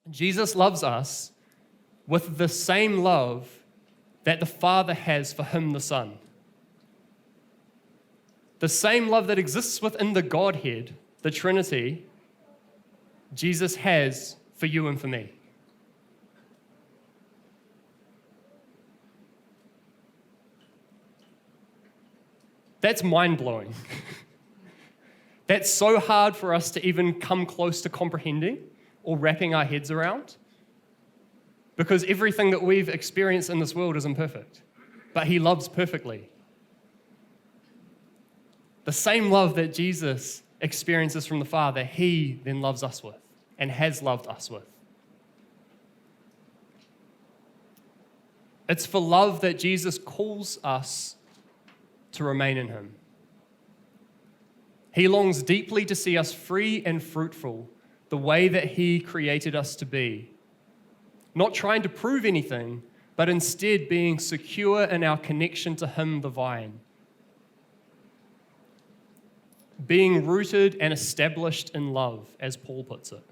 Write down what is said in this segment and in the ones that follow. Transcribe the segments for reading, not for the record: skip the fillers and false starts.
Jesus loves us with the same love that the Father has for him, the Son. The same love that exists within the Godhead, the Trinity, Jesus has for you and for me. That's mind-blowing. That's so hard for us to even come close to comprehending or wrapping our heads around, because everything that we've experienced in this world is imperfect, but he loves perfectly. The same love that Jesus experiences from the Father, he then loves us with and has loved us with. It's for love that Jesus calls us to remain in him. He longs deeply to see us free and fruitful, the way that he created us to be. Not trying to prove anything, but instead being secure in our connection to him, the vine. Being rooted and established in love, as Paul puts it.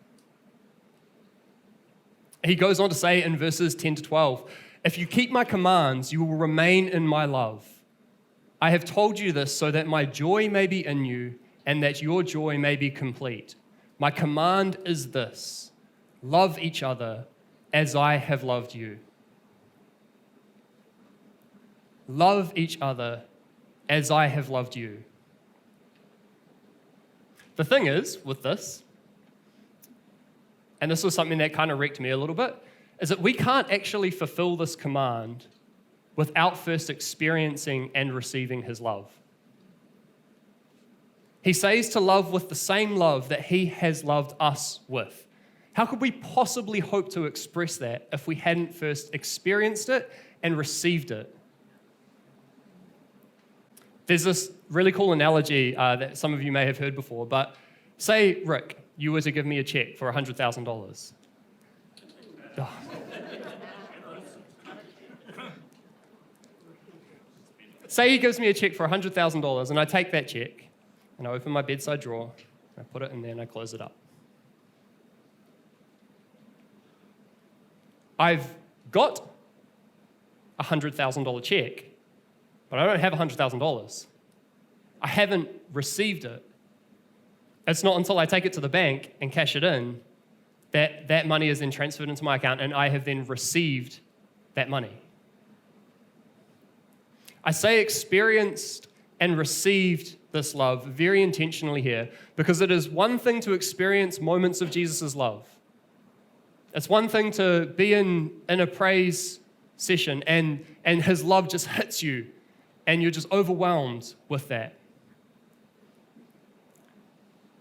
He goes on to say in verses 10 to 12, "If you keep my commands, you will remain in my love. I have told you this so that my joy may be in you and that your joy may be complete. My command is this: love each other as I have loved you." Love each other as I have loved you. The thing is, with this, and this was something that kind of wrecked me a little bit, is that we can't actually fulfill this command without first experiencing and receiving his love. He says to love with the same love that he has loved us with. How could we possibly hope to express that if we hadn't first experienced it and received it? There's this really cool analogy that some of you may have heard before, but say, Rick, you were to give me a check for $100,000. Oh. Say he gives me a check for $100,000 and I take that check and I open my bedside drawer, and I put it in there and I close it up. I've got a $100,000 check, but I don't have $100,000. I haven't received it. It's not until I take it to the bank and cash it in that that money is then transferred into my account and I have then received that money. I say experienced and received this love very intentionally here because it is one thing to experience moments of Jesus' love. It's one thing to be in a praise session and his love just hits you and you're just overwhelmed with that.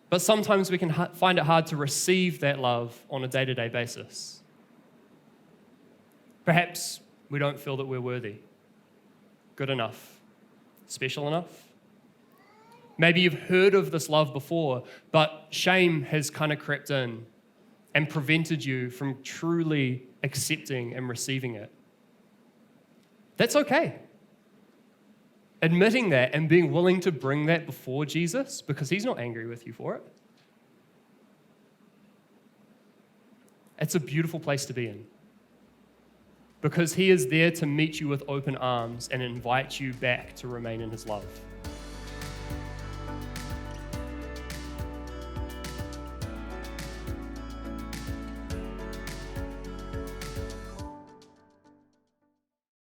But sometimes we can find it hard to receive that love on a day-to-day basis. Perhaps we don't feel that we're worthy, good enough, special enough. Maybe you've heard of this love before, but shame has kind of crept in and prevented you from truly accepting and receiving it. That's okay. Admitting that and being willing to bring that before Jesus, because he's not angry with you for it. It's a beautiful place to be in. Because he is there to meet you with open arms and invite you back to remain in his love.